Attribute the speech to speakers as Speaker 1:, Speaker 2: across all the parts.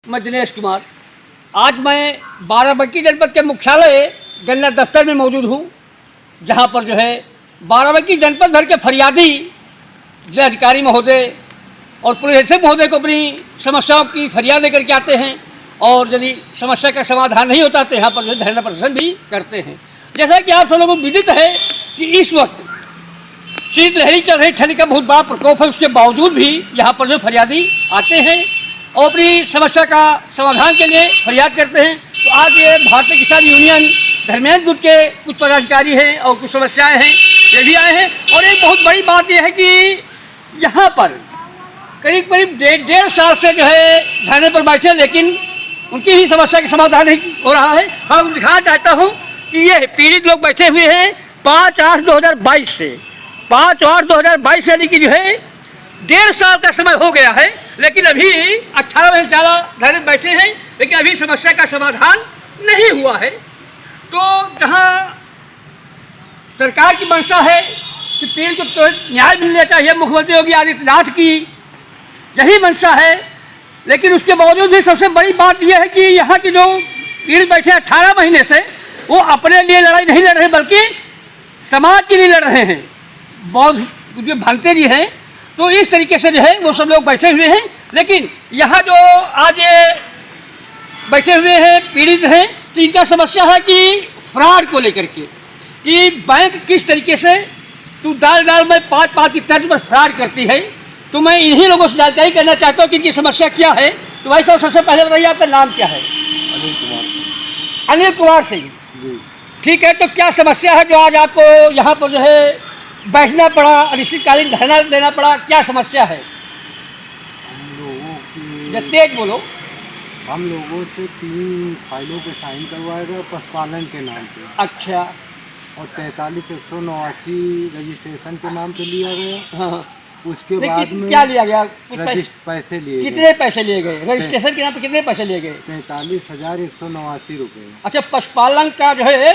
Speaker 1: मैं दिनेश कुमार। आज मैं बाराबंकी जनपद के मुख्यालय गन्ना दफ्तर में मौजूद हूँ, जहाँ पर जो है बाराबंकी जनपद भर के फरियादी जिलाधिकारी महोदय और पुलिस अधीक्षक महोदय को अपनी समस्याओं की फरियाद लेकर के आते हैं, और यदि समस्या का समाधान नहीं होता तो यहाँ पर जो है धरना प्रदर्शन भी करते हैं। जैसा कि आप सब लोगों को विदित है कि इस वक्त शीतलहरी चल रही, ठंड का बहुत बड़ा प्रकोप है, उसके बावजूद भी यहाँ पर जो फरियादी आते हैं और अपनी समस्या का समाधान के लिए फरियाद करते हैं। तो आज ये भारतीय किसान यूनियन धर्मेंद्र गुट के कुछ पदाधिकारी हैं और कुछ समस्याएं हैं, ये भी आए हैं। और एक बहुत बड़ी बात यह है कि यहाँ पर करीब करीब डेढ़ साल से जो है धरने पर बैठे, लेकिन उनकी ही समस्या का समाधान नहीं हो रहा है। हम दिखाना चाहता हूँ कि ये पीड़ित लोग बैठे हुए हैं 5/8/2022 से 5/8/2022 यानी कि जो है डेढ़ साल का समय हो गया है, लेकिन अभी 18 महीने ज़्यादा धरने बैठे हैं, लेकिन अभी समस्या का समाधान नहीं हुआ है। तो जहाँ सरकार की मंशा है कि पीड़ित को तो न्याय मिलना चाहिए, मुख्यमंत्री योगी आदित्यनाथ की यही मंशा है, लेकिन उसके बावजूद भी सबसे बड़ी बात यह है कि यहाँ के जो पीड़ित बैठे 18 महीने से, वो अपने लिए लड़ाई नहीं लड़ रहे बल्कि समाज के लिए लड़ रहे हैं। बहुत जो भंते जी हैं, तो इस तरीके से जो है वो सब लोग बैठे हुए हैं। लेकिन यहाँ जो आज बैठे हुए हैं पीड़ित हैं, तो इनका समस्या है कि फ्रॉड को लेकर के, कि बैंक किस तरीके से तू दाल में 5 की तर्ज पर फ्रॉड करती है। तो मैं इन्हीं लोगों से जानकारी करना चाहता हूँ कि इनकी समस्या क्या है। तो भाई साहब, सबसे पहले बताइए आपका नाम क्या है? अनिल कुमार सिंह जी। ठीक है, तो क्या समस्या है जो आज आपको यहाँ पर जो है बैठना पड़ा, अनिश्चितकालीन धरना देना पड़ा, क्या समस्या है?
Speaker 2: हम लोगों की
Speaker 1: जब तेज बोलो।
Speaker 2: हम लोगों से 3 फाइलों पे साइन करवाए गए पशुपालन के नाम पे।
Speaker 1: अच्छा।
Speaker 2: और 43,189 रजिस्ट्रेशन के नाम पे लिया गया।
Speaker 1: हाँ।
Speaker 2: उसके बाद में
Speaker 1: क्या लिया गया?
Speaker 2: पैसे लिए
Speaker 1: कितने पैसे लिए गए? रजिस्ट्रेशन के नाम पे कितने पैसे लिए गए?
Speaker 2: 43,189 रुपये।
Speaker 1: अच्छा, पशुपालन का जो है,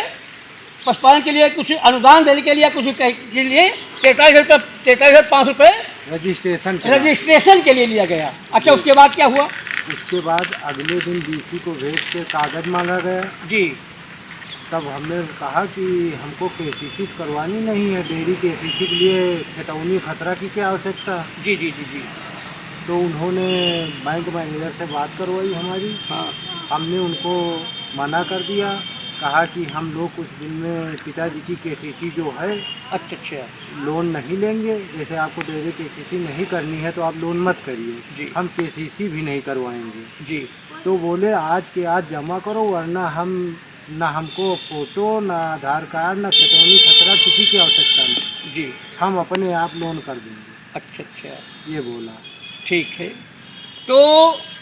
Speaker 1: पशुपालन के लिए कुछ अनुदान देने के लिए कुछ के लिए 43,500 रुपये रजिस्ट्रेशन के लिए लिया गया। अच्छा, उसके बाद क्या हुआ?
Speaker 2: उसके बाद अगले दिन डीसी को भेज के कागज़ मांगा गया
Speaker 1: जी।
Speaker 2: तब हमने कहा कि हमको केसीसी करवानी नहीं है, डेयरी केसीसी के लिए खतौनी खतरा की क्या आवश्यकता।
Speaker 1: जी जी जी जी।
Speaker 2: तो उन्होंने बैंक मैनेजर से बात करवाई हमारी।
Speaker 1: हाँ।
Speaker 2: हमने उनको मना कर दिया, कहा कि हम लोग कुछ दिन में पिताजी की केसीसी जो है
Speaker 1: अच्छा
Speaker 2: लोन नहीं लेंगे। जैसे आपको डेयरी केसीसी नहीं करनी है तो आप लोन मत करिए, हम केसीसी भी नहीं करवाएंगे
Speaker 1: जी।
Speaker 2: तो बोले आज के आज जमा करो, वरना हम ना हमको फ़ोटो, ना आधार कार्ड, ना खतौनी खतरा किसी की आवश्यकता नहीं
Speaker 1: जी,
Speaker 2: हम अपने आप लोन कर देंगे।
Speaker 1: अच्छा,
Speaker 2: ये बोला।
Speaker 1: ठीक है। तो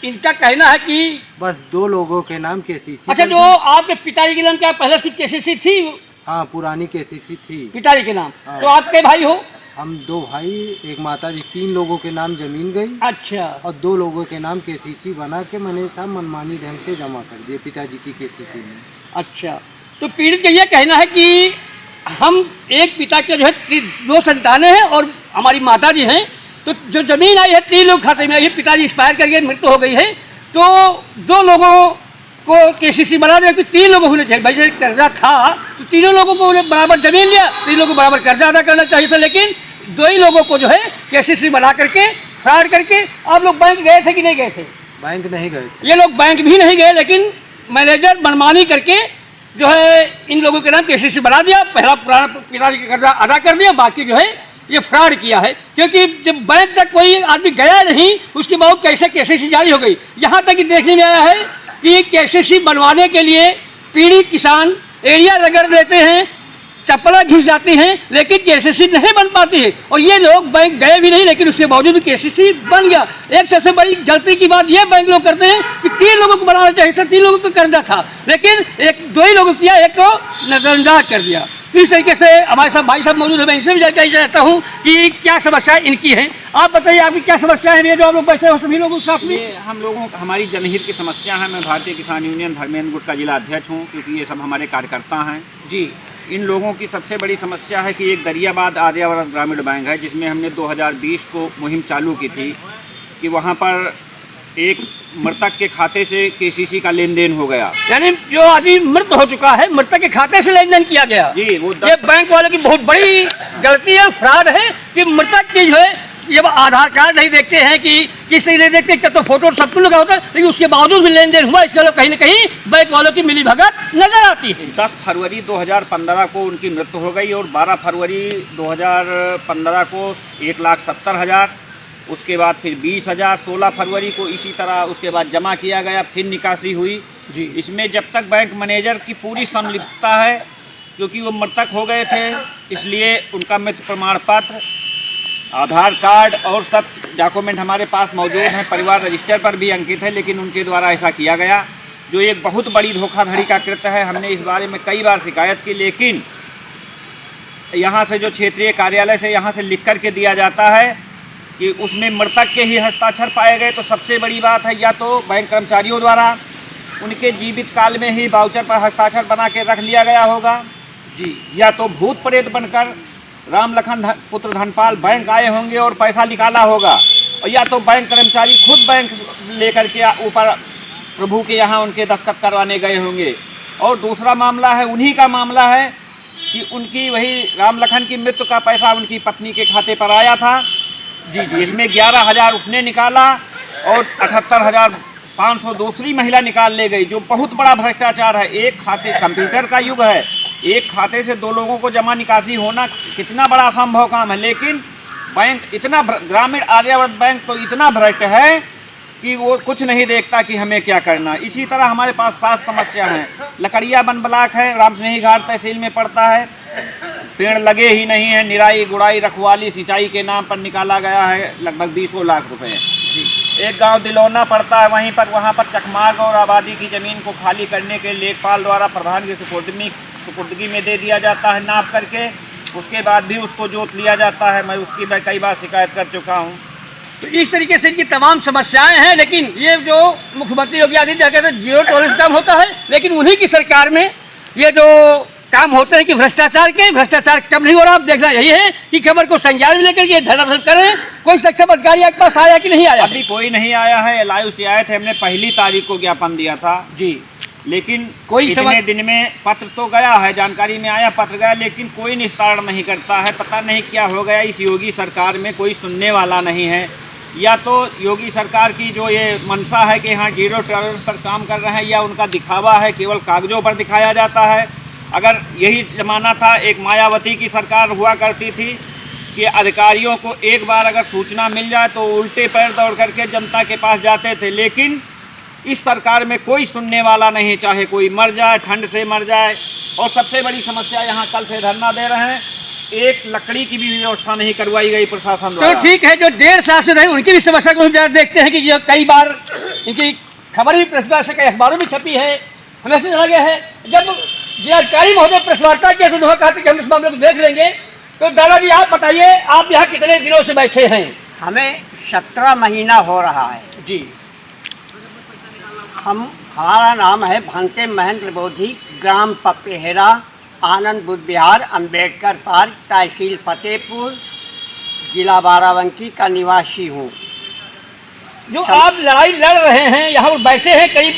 Speaker 1: इनका कहना है कि
Speaker 2: बस 2 लोगों के नाम केसीसी।
Speaker 1: अच्छा, जो आपके पिताजी के नाम क्या पहले की केसीसी थी?
Speaker 2: हाँ, पुरानी केसीसी थी
Speaker 1: पिताजी के नाम।
Speaker 2: हाँ।
Speaker 1: तो आपके भाई हो?
Speaker 2: हम 2 भाई, एक माता जी, 3 लोगों के नाम जमीन गई।
Speaker 1: अच्छा।
Speaker 2: और 2 लोगों के नाम केसीसी बना के मैंने साहब मनमानी ढंग से जमा कर दिए पिताजी की केसीसी में।
Speaker 1: अच्छा, तो पीड़ित का ये कहना है कि हम एक पिता के जो है 2 संतानें हैं और हमारी माता जी हैं, तो जो ज़मीन आई है 3 लोग खाते में आई है, पिताजी एक्सपायर करके मृत्यु हो गई है, तो 2 लोगों को केसीसी बना दिया कि 3 लोगों को भाई जैसे कर्जा था तो तीनों लोगों को बराबर ज़मीन लिया, 3 लोगों को बराबर कर्जा अदा करना चाहिए था, लेकिन 2 ही लोगों को जो है केसीसी बना करके फ्रॉड करके। आप लोग बैंक गए थे कि नहीं गए थे?
Speaker 2: बैंक नहीं गए थे।
Speaker 1: ये लोग बैंक भी नहीं गए, लेकिन मैनेजर मनमानी करके जो है इन लोगों के नाम केसीसी बना दिया, पहला पुराना पिताजी का कर्जा अदा कर दिया, बाकी जो है ये फ्रॉड किया है। क्योंकि जब बैंक तक कोई आदमी गया नहीं, उसके बाद कैसे केसीसी जारी हो गई। यहाँ तक कि देखने में आया है कि केसीसी बनवाने के लिए पीड़ित किसान एरिया रगड़ देते हैं, चप्पलें घिस जाती हैं, लेकिन केसीसी नहीं बन पाती है। और ये लोग बैंक गए भी नहीं, लेकिन उसके बावजूद भी केसीसी बन गया। एक सबसे बड़ी गलती की बात ये बैंक लोग करते हैं कि 3 लोगों को बनाना चाहिए था, 3 लोगों को कर्जा था, लेकिन 2 ही लोगों को किया, एक को नजरअंदाज कर दिया। इस तरीके से हमारे साथ भाई साहब मौजूद है, मैं इनसे भी जानकारी चाहता हूँ कि क्या समस्याएं इनकी हैं। आप बताइए, आपकी क्या समस्या है? ये जो आप लोग बैठे हो सभी लोगों के साथ में,
Speaker 3: ये हम लोगों हमारी जनहित की समस्या है। मैं भारतीय किसान यूनियन धर्मेंद्र गुट का जिला अध्यक्ष हूँ, क्योंकि ये सब हमारे कार्यकर्ता हैं जी। इन लोगों की सबसे बड़ी समस्या है कि एक दरियाबाद आर्यावर्त ग्रामीण बैंक है, जिसमें हमने 2020 को मुहिम चालू की थी कि वहाँ पर एक मृतक के खाते से केसीसी का लेन देन हो गया।
Speaker 1: यानी जो आदमी मृत हो चुका है, मृतक के खाते से लेन देन किया गया।
Speaker 3: जी, वो
Speaker 1: ये बैंक वालों की बहुत बड़ी गलती है, फ्रॉड है कि मृतक की जो है जब आधार कार्ड नहीं देखते हैं कि किस नहीं देखते, जब तो फोटो सब कुछ लगा होता है, लेकिन उसके बावजूद भी लेन देन हुआ। इसके लिए कहीं न कहीं बैंक वालों की मिली भगत नजर आती है।
Speaker 3: 10 फरवरी 2015 को उनकी मृत्यु हो गई और 12 फरवरी 2015 को 1,70,000, उसके बाद फिर 20,000, 16 फरवरी को इसी तरह उसके बाद जमा किया गया, फिर निकासी हुई।
Speaker 1: जी,
Speaker 3: इसमें जब तक बैंक मैनेजर की पूरी संलिप्तता है, क्योंकि वो मृतक हो गए थे, इसलिए उनका मृत्यु प्रमाण पत्र, आधार कार्ड और सब डॉक्यूमेंट हमारे पास मौजूद हैं, परिवार रजिस्टर पर भी अंकित है, लेकिन उनके द्वारा ऐसा किया गया, जो एक बहुत बड़ी धोखाधड़ी का कृत्य है। हमने इस बारे में कई बार शिकायत की, लेकिन यहाँ से जो क्षेत्रीय कार्यालय से यहाँ से लिख कर के दिया जाता है कि उसमें मृतक के ही हस्ताक्षर पाए गए, तो सबसे बड़ी बात है या तो बैंक कर्मचारियों द्वारा उनके जीवित काल में ही वाउचर पर हस्ताक्षर बना के रख लिया गया होगा जी, या तो भूत प्रेत बनकर राम लखन पुत्र धनपाल बैंक आए होंगे और पैसा निकाला होगा, और या तो बैंक कर्मचारी खुद बैंक लेकर के ऊपर प्रभु के यहाँ उनके दस्तखत करवाने गए होंगे। और दूसरा मामला है, उन्हीं का मामला है कि उनकी वही राम लखन की मृत्यु का पैसा उनकी पत्नी के खाते पर आया था जी, इसमें 11,000 उसने निकाला और 78,500 दूसरी महिला निकाल ले गई, जो बहुत बड़ा भ्रष्टाचार है। एक खाते, कंप्यूटर का युग है, एक खाते से दो लोगों को जमा निकासी होना कितना बड़ा असंभव काम है, लेकिन बैंक इतना, ग्रामीण आर्यावर्त बैंक तो इतना भ्रष्ट है कि वो कुछ नहीं देखता कि हमें क्या करना। इसी तरह हमारे पास 7 समस्या हैं। लकड़िया वन ब्लॉक है, रामस्नेही घाट तहसील में पड़ता है, पेड़ लगे ही नहीं है, निराई गुड़ाई रखवाली सिंचाई के नाम पर निकाला गया है लगभग 20 लाख रुपए। एक गांव दिलौना पड़ता है, वहाँ पर चकमार्ग और आबादी की ज़मीन को खाली करने के लेखपाल द्वारा प्रधान की सुपुर्दगी में दे दिया जाता है नाप करके, उसके बाद भी उसको जोत लिया जाता है। मैं उसकी कई बार शिकायत कर चुका हूँ।
Speaker 1: तो इस तरीके से इनकी तमाम समस्याएं हैं, लेकिन ये जो मुख्यमंत्री योगी आदित्यनाथ कहते हैं जीरो टॉलरेंस काम होता है, लेकिन उन्हीं की सरकार में ये जो काम होते हैं कि भ्रष्टाचार कम नहीं हो रहा। आप देखना यही है कि खबर को संज्ञान में लेकर ये धरना कर रहे हैं। कोई सक्षम अधिकारी आपके पास आया कि नहीं आया?
Speaker 3: अभी कोई नहीं आया है। लाइव से आए थे, हमने 1 तारीख को ज्ञापन दिया था
Speaker 1: जी,
Speaker 3: लेकिन
Speaker 1: कोई
Speaker 3: इतने दिन में पत्र तो गया है, जानकारी में आया, पत्र गया, लेकिन कोई निस्तारण नहीं करता है। पता नहीं क्या हो गया इस योगी सरकार में, कोई सुनने वाला नहीं है। या तो योगी सरकार की जो ये मंशा है कि हाँ जीरो टॉलरेंस पर काम कर रहे हैं, या उनका दिखावा है, केवल कागजों पर दिखाया जाता है। अगर यही ज़माना था, एक मायावती की सरकार हुआ करती थी कि अधिकारियों को एक बार अगर सूचना मिल जाए तो उल्टे पैर दौड़ करके जनता के पास जाते थे, लेकिन इस सरकार में कोई सुनने वाला नहीं, चाहे कोई मर जाए, ठंड से मर जाए। और सबसे बड़ी समस्या, यहाँ कल से धरना दे रहे हैं, एक लकड़ी की भी व्यवस्था नहीं करवाई गई प्रशासन द्वारा।
Speaker 1: तो ठीक है, जो 1.5 साल से रहे उनकी भी समस्या को हम देखते हैं कि जो कई बार इनकी खबर भी प्रेस से कई अखबारों में छपी है, हमें से लगे है। जब जिलाधिकारी महोदय प्रेस वार्ता किया तो उन्होंने कहा था कि हम इस मामले को देख लेंगे। तो दादाजी आप बताइए, आप यहाँ कितने दिनों से बैठे हैं?
Speaker 4: हमें 17 महीना हो रहा है
Speaker 1: जी।
Speaker 4: हमारा नाम है भंते महेंद्र बोधी, ग्राम पपेहरा, आनंद बुद्ध विहार, अम्बेडकर पार्क, तहसील फतेहपुर, जिला बाराबंकी का निवासी हूँ।
Speaker 1: जो आप लड़ाई लड़ रहे हैं, यहाँ पर बैठे हैं, करीब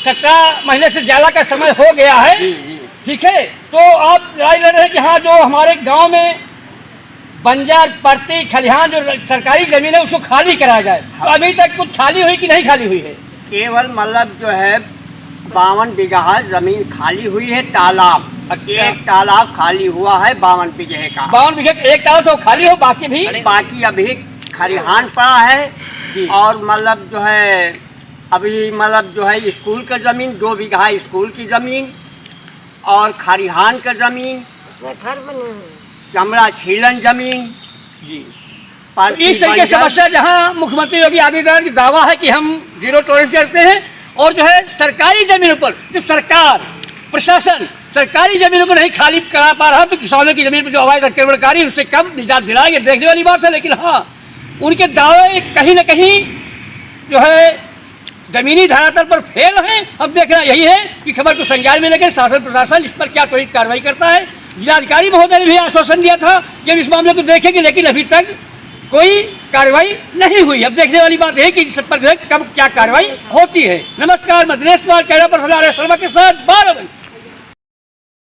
Speaker 1: 17 महीने से ज़्यादा का समय हो गया है, ठीक है। तो आप लड़ाई लड़ रहे हैं कि हाँ जो हमारे गांव में बंजर पड़ती खलिहान जो सरकारी ज़मीन है उसको खाली कराया जाए। तो अभी तक कुछ खाली हुई कि नहीं खाली हुई है?
Speaker 4: केवल मतलब जो है 52 बीघा जमीन खाली हुई है, तालाब, एक तालाब खाली हुआ है 52 बीघे का।
Speaker 1: 52 बीघे एक तालाब तो खाली हो, बाकी
Speaker 4: अभी खलिहान पड़ा है। और मतलब जो है अभी मतलब जो है स्कूल का ज़मीन 2 बीघा स्कूल की ज़मीन और खलिहान का ज़मीन, चमड़ा छीलन ज़मीन जी।
Speaker 1: इस तरीके से समस्या, जहाँ मुख्यमंत्री योगी आदित्यनाथ की दावा है कि हम जीरो टॉलरेंस करते हैं, और जो है सरकारी ज़मीनों पर जो सरकार प्रशासन सरकारी ज़मीनों को नहीं खाली करा पा रहा, तो किसानों की ज़मीन पर जो अवैध अतिक्रमणकारी उससे कब निजात दिलाएंगे, देखने वाली बात है। लेकिन हाँ, उनके दावे कहीं न कहीं जो है ज़मीनी धरातल पर फेल हैं। अब देखना यही है कि खबर को संज्ञान में लेकर शासन प्रशासन इस पर क्या त्वरित कार्रवाई करता है। जिलाधिकारी महोदय ने भी आश्वासन दिया था कि हम इस मामले को देखेंगे, लेकिन अभी तक कोई कार्रवाई नहीं हुई। अब देखने वाली बात है कि इस पर जो है कब क्या कार्रवाई होती है। नमस्कार, मैं दिनेश कुमार कैरा पर शर्मा के साथ।